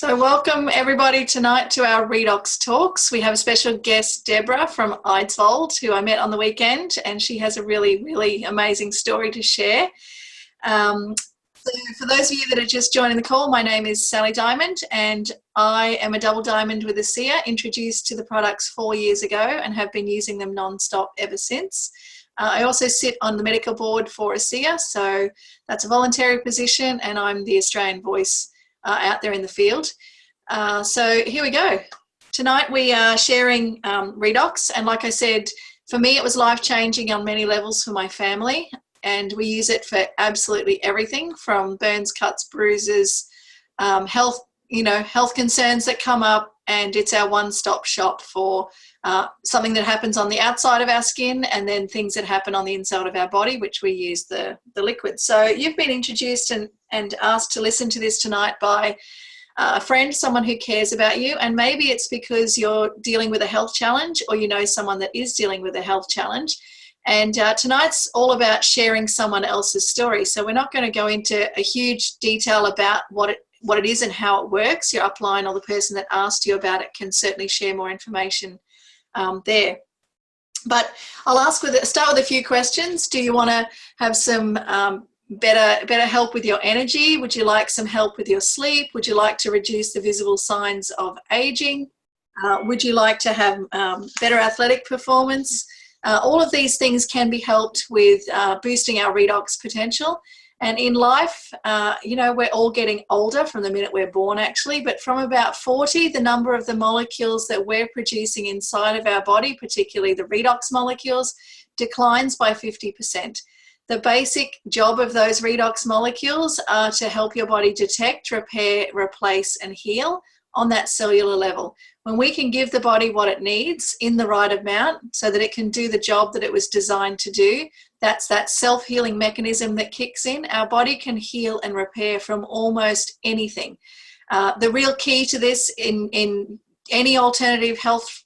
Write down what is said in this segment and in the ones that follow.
So welcome everybody tonight to our Redox Talks. We have a special guest, Deborah from Eidsvold, who I met on the weekend, and she has a really amazing story to share. So for those of you that are just joining the call, my name is Sally Dymond, and I am a double diamond with ASEA, introduced to the products 4 years ago and have been using them non-stop ever since. I also sit on the medical board for ASEA, so that's a voluntary position, and I'm the Australian voice out there in the field. So here we go. Tonight we are sharing Redox, and like I said, for me it was life-changing on many levels for my family, and we use it for absolutely everything from burns, cuts, bruises, health concerns that come up, and it's our one-stop shop for something that happens on the outside of our skin and then things that happen on the inside of our body, which we use the liquid. So you've been introduced and asked to listen to this tonight by a friend, someone who cares about you, and maybe it's because you're dealing with a health challenge or you know someone that is dealing with a health challenge. And tonight's all about sharing someone else's story. So we're not going to go into a huge detail about what it is and how it works. Your upline or the person that asked you about it can certainly share more information there. But I'll start with a few questions. Do you want to have some better help with your energy? Would you like some help with your sleep? Would you like to reduce the visible signs of aging? Would you like to have better athletic performance? All of these things can be helped with boosting our redox potential. And in life, we're all getting older from the minute we're born, actually, but from about 40, the number of the molecules that we're producing inside of our body, particularly the redox molecules, declines by 50%. The basic job of those redox molecules are to help your body detect, repair, replace, and heal on that cellular level. When we can give the body what it needs in the right amount so that it can do the job that it was designed to do, that's that self-healing mechanism that kicks in. Our body can heal and repair from almost anything. The real key to this in any alternative health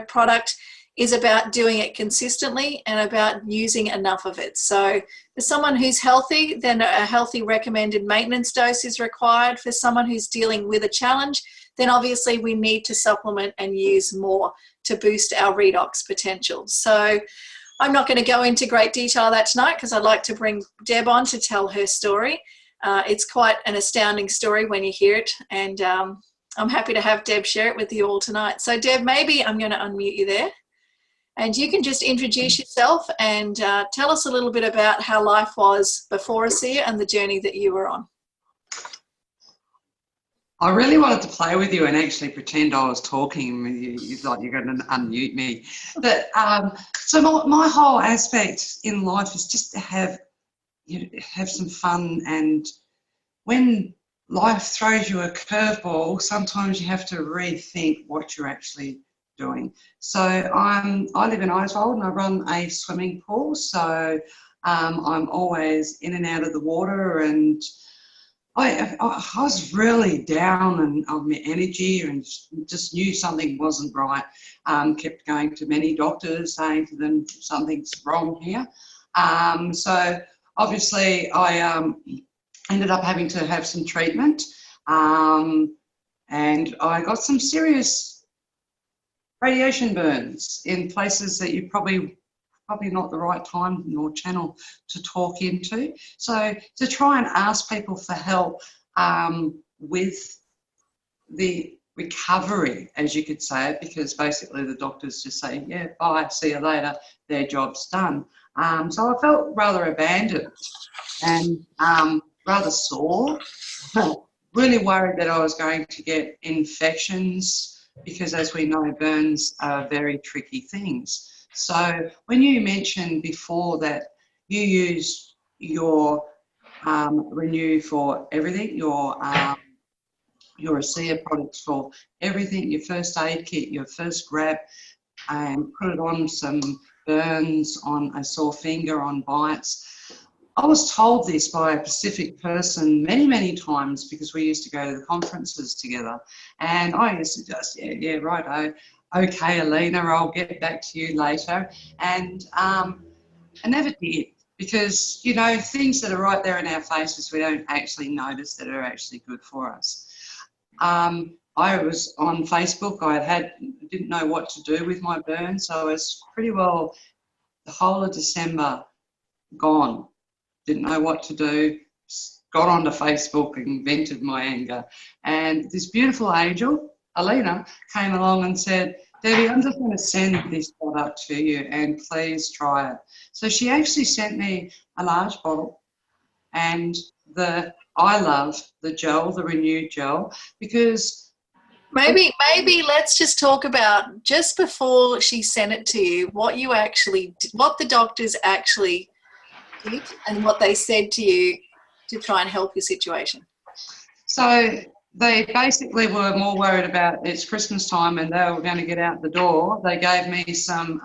product is about doing it consistently and about using enough of it. So for someone who's healthy, then a healthy recommended maintenance dose is required. For someone who's dealing with a challenge, then obviously we need to supplement and use more to boost our redox potential. So I'm not going to go into great detail of that tonight because I'd like to bring Deb on to tell her story. It's quite an astounding story when you hear it, and I'm happy to have Deb share it with you all tonight. So Deb, maybe I'm going to unmute you there, and you can just introduce yourself and tell us a little bit about how life was before ASEA and the journey that you were on. I really wanted to play with you and actually pretend I was talking with you. You thought you were going to unmute me. But so my whole aspect in life is just to have some fun. And when life throws you a curveball, sometimes you have to rethink what you're actually doing. So I live in Eidsvold and I run a swimming pool. So I'm always in and out of the water, and I was really down on my energy and just knew something wasn't right. Kept going to many doctors, saying to them something's wrong here. So obviously I ended up having to have some treatment, and I got some serious radiation burns in places that you probably not the right time nor channel to talk into. So to try and ask people for help with the recovery, as you could say it, because basically the doctors just say, yeah, bye, see you later, their job's done. So I felt rather abandoned and rather sore, really worried that I was going to get infections because, as we know, burns are very tricky things. So when you mentioned before that you use your Renew for everything, your ASEA products for everything, your first aid kit, your first grab, and put it on some burns, on a sore finger, on bites. I was told this by a Pacific person many times because we used to go to the conferences together, and I used to just, yeah, righto. Okay, Alina, I'll get back to you later. And I never did, because, things that are right there in our faces, we don't actually notice that are actually good for us. I was on Facebook. Didn't know what to do with my burn, so I was pretty well the whole of December gone. Didn't know what to do. Got onto Facebook and vented my anger. And this beautiful angel, Alina, came along and said, Debbie, I'm just going to send this product to you and please try it. So she actually sent me a large bottle, and I love the gel, the renewed gel, because Maybe let's just talk about, just before she sent it to you, what the doctors actually did and what they said to you to try and help your situation. So they basically were more worried about it's Christmas time and they were going to get out the door. They gave me some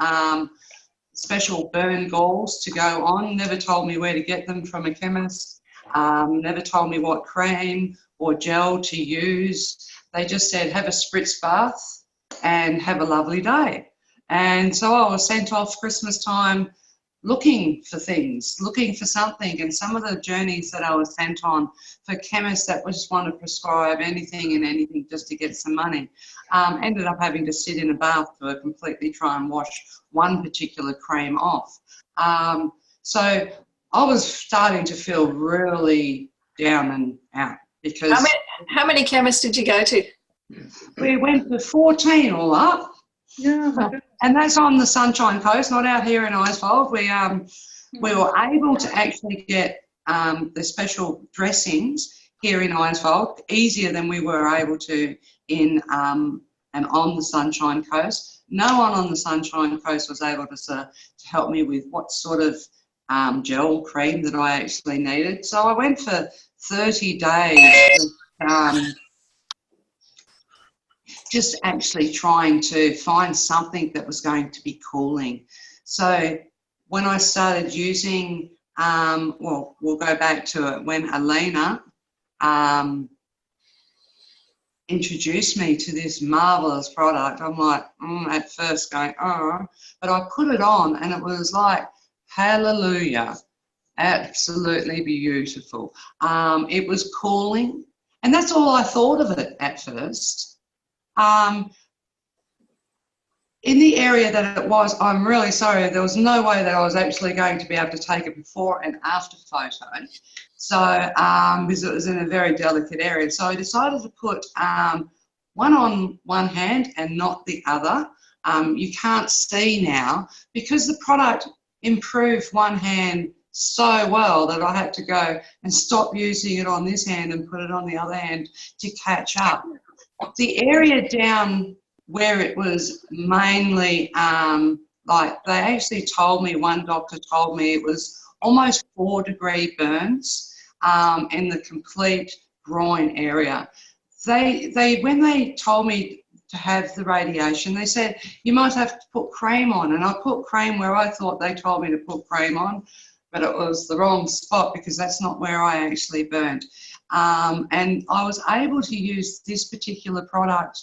special burn galls to go on, never told me where to get them from a chemist, never told me what cream or gel to use. They just said, have a spritz bath and have a lovely day. And so I was sent off Christmas time looking for things, looking for something. And some of the journeys that I was sent on for chemists that just want to prescribe anything and anything just to get some money, ended up having to sit in a bath to completely try and wash one particular cream off. So I was starting to feel really down and out. Because how many chemists did you go to? We went to 14 all up. Yeah. And that's on the Sunshine Coast, not out here in Isfold. We were able to actually get the special dressings here in Isfold easier than we were able to in and on the Sunshine Coast. No one on the Sunshine Coast was able to help me with what sort of gel cream that I actually needed. So I went for 30 days just actually trying to find something that was going to be cooling. So when I started using, well, we'll go back to it, when Alina introduced me to this marvellous product, I'm like, at first going, oh, but I put it on and it was like, hallelujah. Absolutely beautiful. It was cooling, and that's all I thought of it at first. In the area that it was, I'm really sorry, there was no way that I was actually going to be able to take a before and after photo. So, because it was in a very delicate area. So I decided to put one on one hand and not the other. You can't see now because the product improved one hand so well that I had to go and stop using it on this hand and put it on the other hand to catch up. The area down where it was mainly like they actually told me, one doctor told me it was almost 4-degree burns in the complete groin area. They when they told me to have the radiation, they said you might have to put cream on, and I put cream where I thought they told me to put cream on, but it was the wrong spot because that's not where I actually burnt. And I was able to use this particular product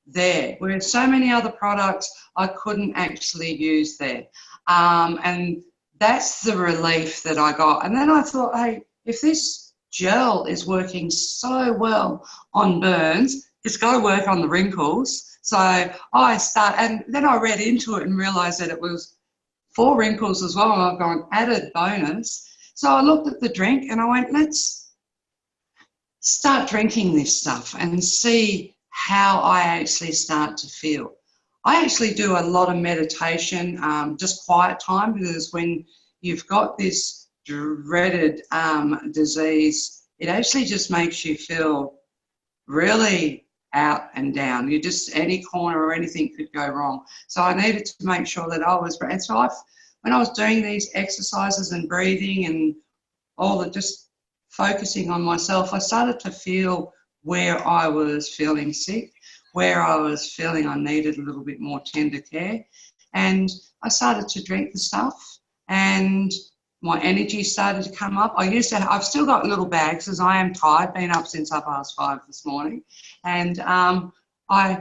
there, whereas so many other products I couldn't actually use there. And that's the relief that I got. And then I thought, hey, if this gel is working so well on burns, it's got to work on the wrinkles. So and then I read into it and realised that it was for wrinkles as well, and I've gone added bonus. So I looked at the drink and I went, let's start drinking this stuff and see how I actually start to feel. I actually do a lot of meditation, just quiet time, because when you've got this dreaded disease, it actually just makes you feel really out and down. You just, any corner or anything could go wrong. So I needed to make sure that I was, and so when I was doing these exercises and breathing and all the just focusing on myself, I started to feel where I was feeling sick, where I was feeling I needed a little bit more tender care. And I started to drink the stuff and my energy started to come up. I've still got little bags because I am tired, been up since 5:30 this morning. And I've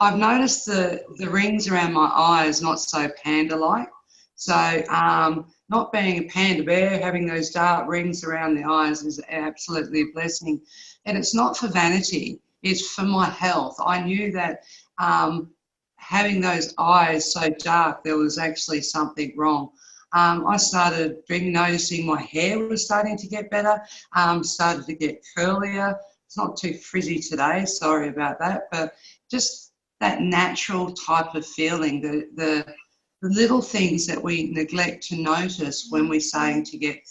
noticed the rings around my eyes not so panda-like. So not being a panda bear, having those dark rings around the eyes is absolutely a blessing. And it's not for vanity. It's for my health. I knew that having those eyes so dark, there was actually something wrong. I started noticing my hair was starting to get better, started to get curlier. It's not too frizzy today, sorry about that, but just that natural type of feeling, the little things that we neglect to notice when we're starting to get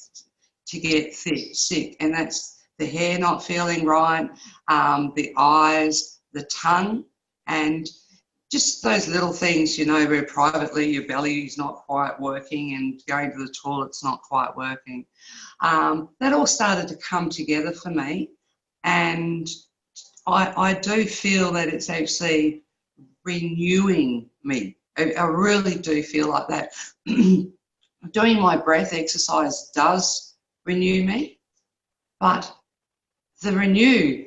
sick, and that's the hair not feeling right, the eyes, the tongue, and just those little things, you know, where privately your belly is not quite working and going to the toilet's not quite working. That all started to come together for me, and I do feel that it's actually renewing me. I really do feel like that. Doing my breath exercise does renew me, but the renew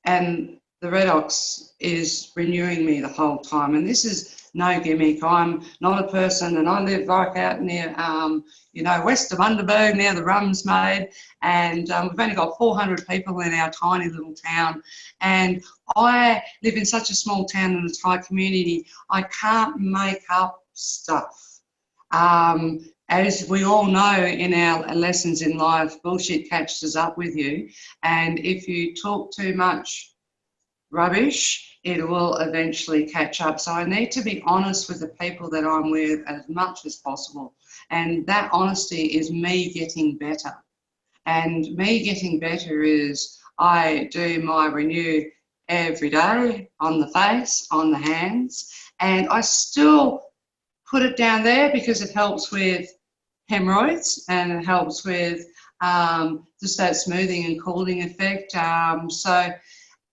and the redox is renewing me the whole time. And this is no gimmick. I'm not a person, and I live like out near, west of Underberg, near the Rumsmaid, and we've only got 400 people in our tiny little town. And I live in such a small town in a Thai community, I can't make up stuff. As we all know in our lessons in life, bullshit catches up with you. And if you talk too much rubbish, it will eventually catch up. So I need to be honest with the people that I'm with as much as possible. And that honesty is me getting better. And me getting better is I do my renew every day on the face, on the hands, and I still put it down there because it helps with hemorrhoids and it helps with just that smoothing and cooling effect. So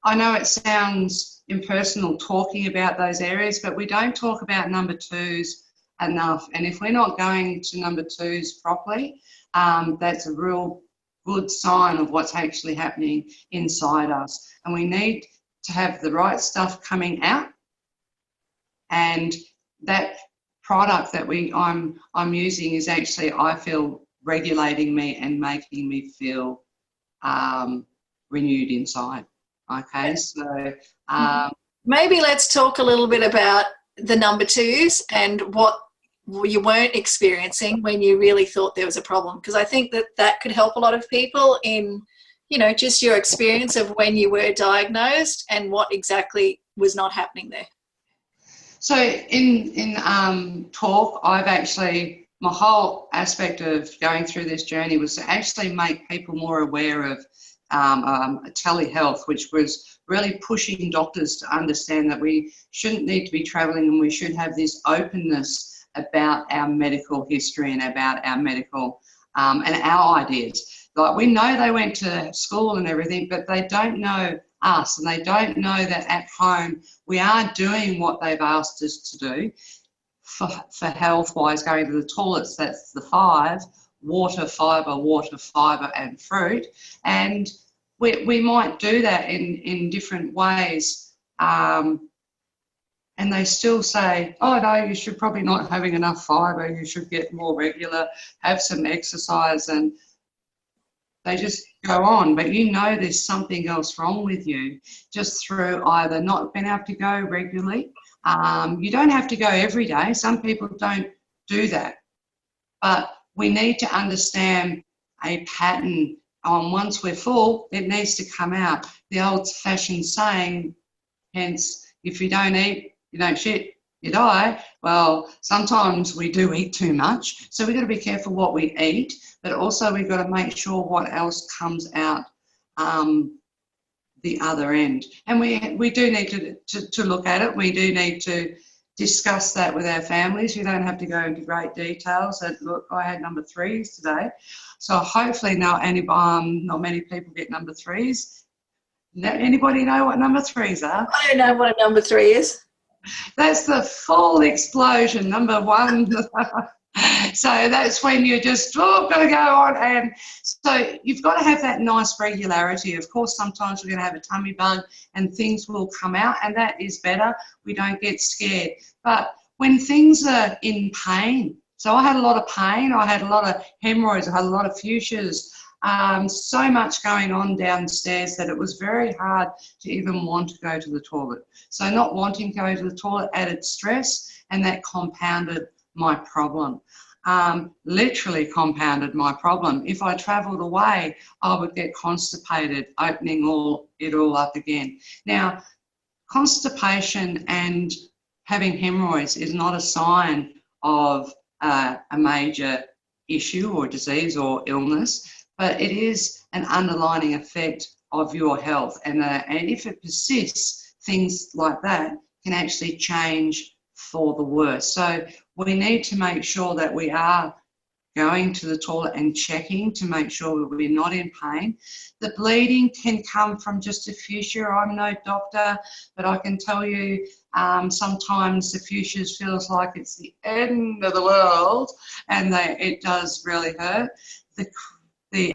I know it sounds impersonal talking about those areas, but we don't talk about number twos enough. And if we're not going to number twos properly, that's a real good sign of what's actually happening inside us. And we need to have the right stuff coming out, and that product that I'm using is actually, I feel, regulating me and making me feel renewed inside. Okay, so maybe let's talk a little bit about the number twos and what you weren't experiencing when you really thought there was a problem, because I think that could help a lot of people in, just your experience of when you were diagnosed and what exactly was not happening there. So in talk, I've actually, my whole aspect of going through this journey was to actually make people more aware of telehealth, which was really pushing doctors to understand that we shouldn't need to be travelling, and we should have this openness about our medical history and about our medical and our ideas. Like, we know they went to school and everything, but they don't know us, and they don't know that at home we are doing what they've asked us to do for health-wise, going to the toilets. That's the 5. Water, fibre and fruit. And we might do that in different ways. And they still say, oh no, you should probably not having enough fibre, you should get more regular, have some exercise, and they just go on. But there's something else wrong with you just through either not being able to go regularly. You don't have to go every day. Some people don't do that. But we need to understand a pattern. Once we're full, it needs to come out. The old-fashioned saying, hence, if you don't eat, you don't shit, you die. Well, sometimes we do eat too much, so we've got to be careful what we eat, but also we've got to make sure what else comes out the other end. And we do need to look at it. We do need to discuss that with our families. You don't have to go into great details. Look, I had number 3s today, so hopefully not many people get number 3s. Anybody know what number 3s are? I don't know what a number 3 is. That's the full explosion, number 1. So that's when you just, got to go on. And so you've got to have that nice regularity. Of course, sometimes we're going to have a tummy bug and things will come out, and that is better. We don't get scared. But when things are in pain, so I had a lot of pain, I had a lot of hemorrhoids, I had a lot of fuchsias, so much going on downstairs that it was very hard to even want to go to the toilet. So not wanting to go to the toilet added stress, and that compounded my problem. Literally compounded my problem. If I travelled away, I would get constipated, opening it all up again. Now, constipation and having hemorrhoids is not a sign of a major issue or disease or illness, but it is an underlying effect of your health. And if it persists, things like that can actually change for the worse. So we need to make sure that we are going to the toilet and checking to make sure that we're not in pain. The bleeding can come from just a fuchsia. I'm no doctor, but I can tell you sometimes the fuchsia feels like it's the end of the world, and it does really hurt. The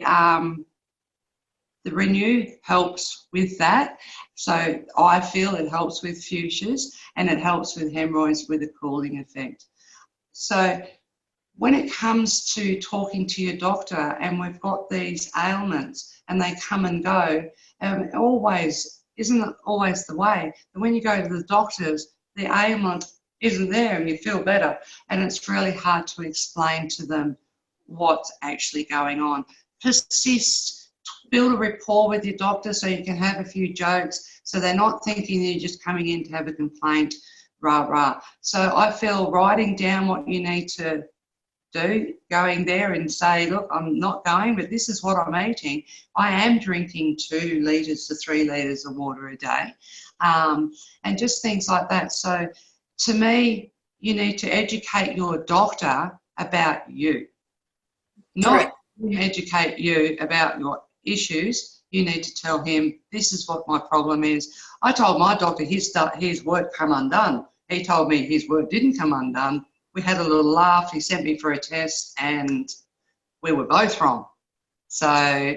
Renew helps with that. So I feel it helps with fuchsias, and it helps with hemorrhoids with a cooling effect. So when it comes to talking to your doctor and we've got these ailments and they come and go, isn't it always the way? And when you go to the doctors, the ailment isn't there and you feel better. And it's really hard to explain to them what's actually going on. Persist, build a rapport with your doctor so you can have a few jokes so they're not thinking you're just coming in to have a complaint, rah. So I feel writing down what you need to do, going there and say, look, I'm not going, but this is what I'm eating. I am drinking 2 litres to 3 litres of water a day, and just things like that. So to me, you need to educate your doctor about you, not educate you about your issues. You need to tell him, this is what my problem is. I told my doctor his work come undone. He told me his work didn't come undone. We had a little laugh. He sent me for a test and we were both wrong. So,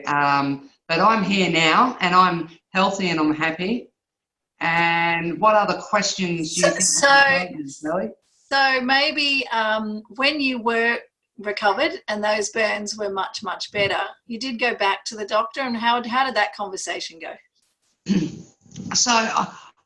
but I'm here now and I'm healthy and I'm happy. And what other questions do you think? So maybe when you were recovered and those burns were much, much better, you did go back to the doctor, and how did that conversation go? So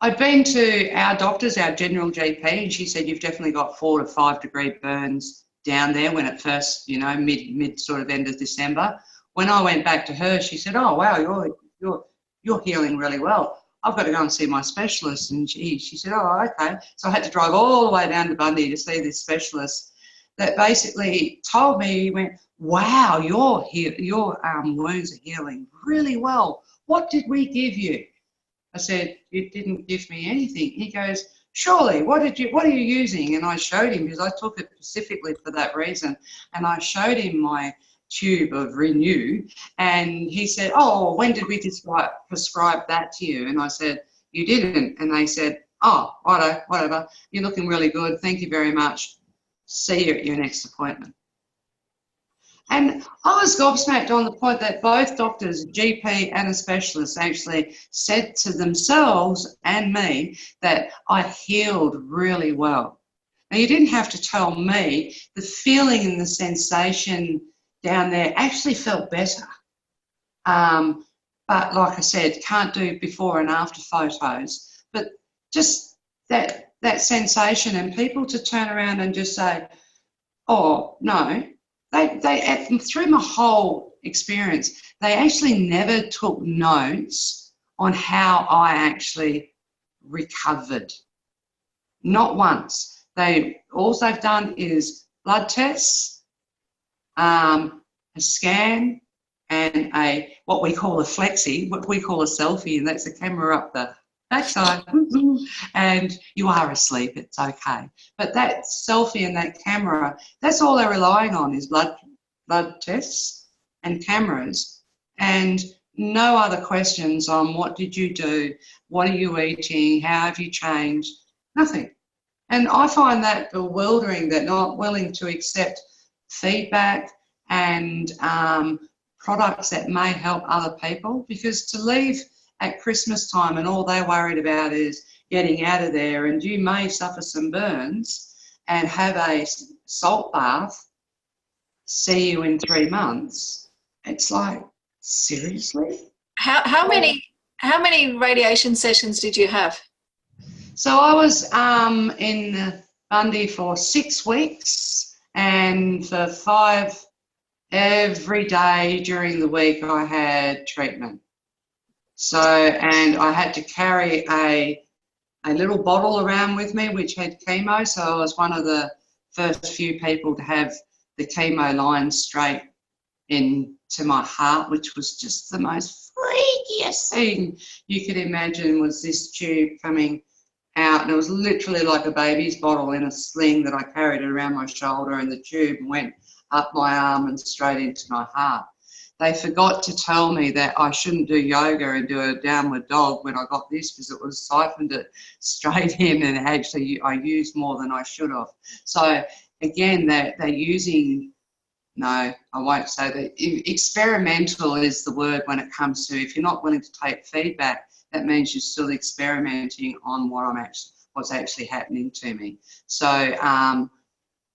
I'd been to our doctors, our general GP, and she said, you've definitely got 4 to 5 degree burns down there when it first, mid sort of end of December. When I went back to her, she said, oh, wow, you're healing really well. I've got to go and see my specialist. And she said, oh, okay. So I had to drive all the way down to Bundy to see this specialist that basically told me, he went, wow, your wounds are healing really well. What did we give you? I said, you didn't give me anything. He goes, surely, what are you using? And I showed him, because I took it specifically for that reason. And I showed him my tube of Renew, and he said, oh, when did we prescribe that to you? And I said, you didn't. And they said, oh, righto, whatever. You're looking really good. Thank you very much. See you at your next appointment. And I was gobsmacked on the point that both doctors, GP and a specialist, actually said to themselves and me that I healed really well. Now, you didn't have to tell me. The feeling and the sensation down there actually felt better. But like I said, can't do before and after photos. But just that sensation, and people to turn around and just say, oh, no. They through my whole experience, they actually never took notes on how I actually recovered. Not once. All they've done is blood tests, a scan, and what we call a flexi, what we call a selfie, and that's the camera up the backside, and you are asleep, it's okay. But that selfie and that camera, that's all they're relying on, is blood tests and cameras, and no other questions on what did you do, what are you eating, how have you changed, nothing. And I find that bewildering, that not willing to accept feedback and products that may help other people, because to leave at Christmas time and all they're worried about is getting out of there, and you may suffer some burns and have a salt bath, see you in 3 months. It's like, Seriously? How many radiation sessions did you have? So I was in Bundy for 6 weeks, and for 5 every day during the week I had treatment. So, and I had to carry a little bottle around with me which had chemo, so I was one of the first few people to have the chemo line straight into my heart, which was just the most freakiest thing you could imagine, was this tube coming out, and it was literally like a baby's bottle in a sling that I carried around my shoulder, and the tube went up my arm and straight into my heart. They forgot to tell me that I shouldn't do yoga and do a downward dog when I got this, because it was siphoned it straight in, and actually I used more than I should have. So again, they're using, no, I won't say that. Experimental is the word when it comes to, if you're not willing to take feedback, that means you're still experimenting on what's actually happening to me. So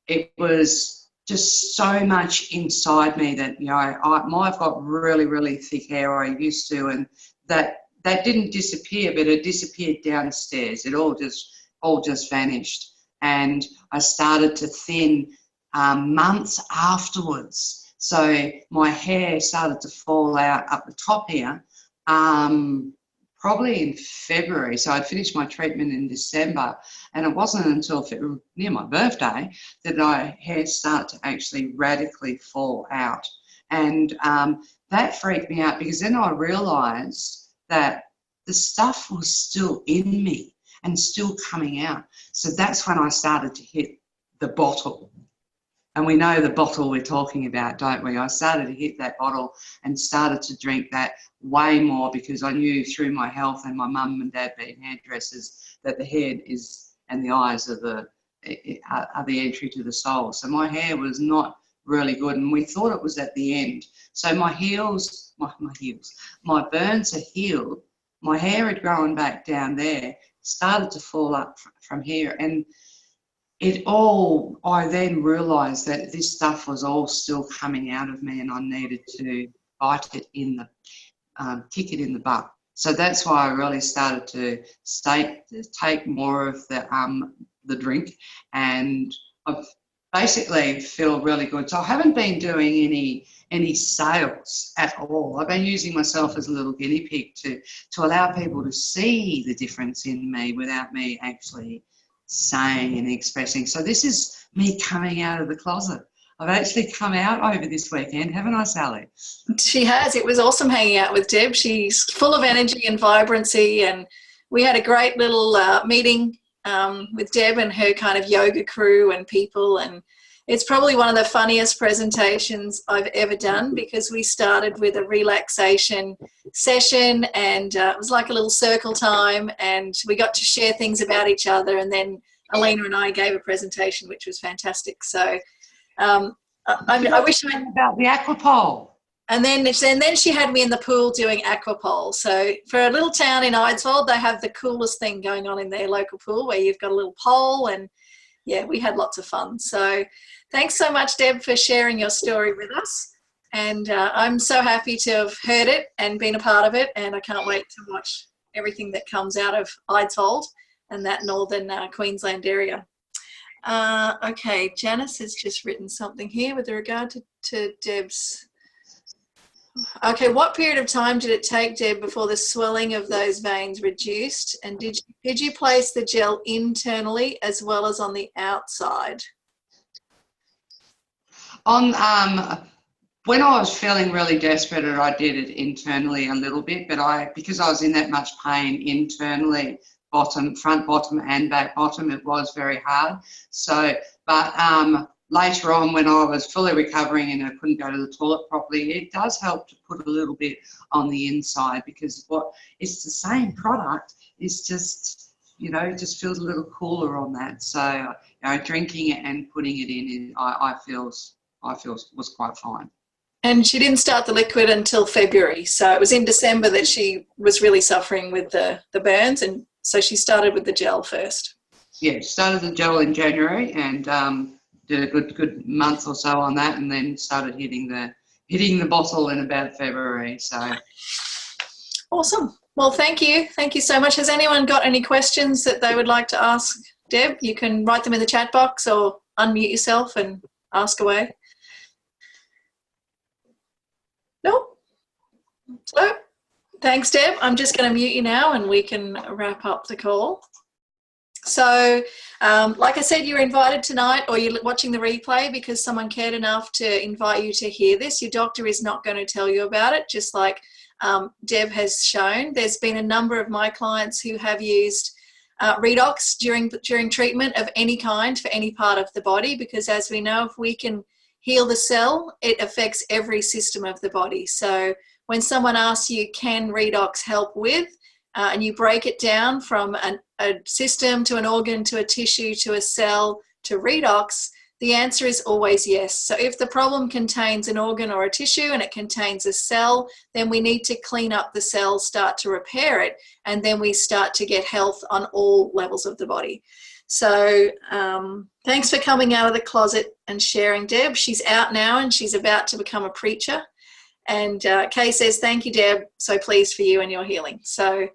it was just so much inside me that, you know, I've got really, really thick hair, I used to, and that didn't disappear, but it disappeared downstairs. It all just vanished. And I started to thin months afterwards. So my hair started to fall out up the top here, probably in February. So I'd finished my treatment in December, and it wasn't until near my birthday that my hair started to actually radically fall out. And that freaked me out, because then I realised that the stuff was still in me and still coming out. So that's when I started to hit the bottle. And we know the bottle we're talking about, don't we? I started to hit that bottle and started to drink that way more, because I knew through my health and my mum and dad being hairdressers that the head and the eyes are the entry to the soul. So my hair was not really good, and we thought it was at the end. So my burns are healed. My hair had grown back down there, started to fall up from here, and I then realised that this stuff was all still coming out of me, and I needed to bite it kick it in the butt. So that's why I really started to take more of the drink, and I've basically feel really good. So I haven't been doing any sales at all. I've been using myself as a little guinea pig to allow people to see the difference in me without me actually saying and expressing. So this is me coming out of the closet. I've actually come out over this weekend, haven't I, Sally? She has. It was awesome hanging out with Deb. She's full of energy and vibrancy, and we had a great little meeting with Deb and her kind of yoga crew and people, and it's probably one of the funniest presentations I've ever done, because we started with a relaxation session, and it was like a little circle time, and we got to share things about each other, and then Alina and I gave a presentation which was fantastic. So I wish I about the aquapole. And then she had me in the pool doing aquapole. So for a little town in Eidsvold, they have the coolest thing going on in their local pool, where you've got a little pole, and yeah, we had lots of fun. So thanks so much, Deb, for sharing your story with us. And I'm so happy to have heard it and been a part of it, and I can't wait to watch everything that comes out of Eidsvold and that northern Queensland area. Okay, Janice has just written something here with regard to Deb's. Okay, what period of time did it take, Deb, before the swelling of those veins reduced? And did you place the gel internally as well as on the outside? When I was feeling really desperate, I did it internally a little bit, but because I was in that much pain internally, front bottom and back bottom, it was very hard. So, but later on, when I was fully recovering and I couldn't go to the toilet properly, it does help to put a little bit on the inside, because it's the same product. It's just, it just feels a little cooler on that. So, drinking it and putting it in, I feel was quite fine. And she didn't start the liquid until February. So it was in December that she was really suffering with the burns, and so she started with the gel first. Yeah, started the gel in January and did a good month or so on that, and then started hitting the hitting the bottle in about February. So awesome. Well, thank you. Thank you so much. Has anyone got any questions that they would like to ask Deb? You can write them in the chat box or unmute yourself and ask away. No? So, thanks, Deb. I'm just going to mute you now and we can wrap up the call. So, like I said, you're invited tonight, or you're watching the replay because someone cared enough to invite you to hear this. Your doctor is not going to tell you about it, just like Deb has shown. There's been a number of my clients who have used redox during treatment of any kind for any part of the body, because as we know, if we can heal the cell, it affects every system of the body. So when someone asks you, can redox help with, and you break it down from a system to an organ to a tissue to a cell to redox, the answer is always yes. So if the problem contains an organ or a tissue and it contains a cell, then we need to clean up the cell, start to repair it, and then we start to get health on all levels of the body. So thanks for coming out of the closet and sharing, Deb. She's out now and she's about to become a preacher. And Kay says, thank you, Deb. So pleased for you and your healing. So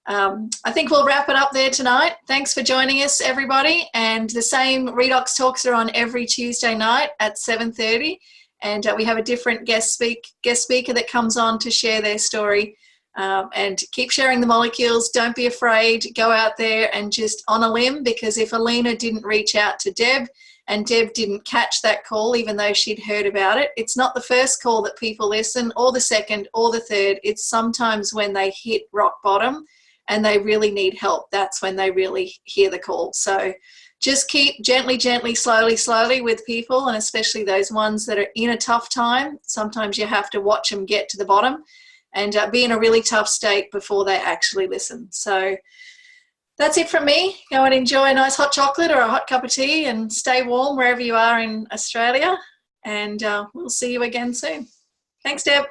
I think we'll wrap it up there tonight. Thanks for joining us, everybody. And the same Redox Talks are on every Tuesday night at 7:30. And we have a different guest speaker that comes on to share their story. And keep sharing the molecules. Don't be afraid. Go out there and just on a limb, because if Alina didn't reach out to Deb, and Deb didn't catch that call, even though she'd heard about it, it's not the first call that people listen, or the second, or the third. It's sometimes when they hit rock bottom and they really need help, that's when they really hear the call. So just keep gently, slowly with people, and especially those ones that are in a tough time. Sometimes you have to watch them get to the bottom and be in a really tough state before they actually listen. So that's it from me. Go and enjoy a nice hot chocolate or a hot cup of tea and stay warm wherever you are in Australia. And we'll see you again soon. Thanks, Deb.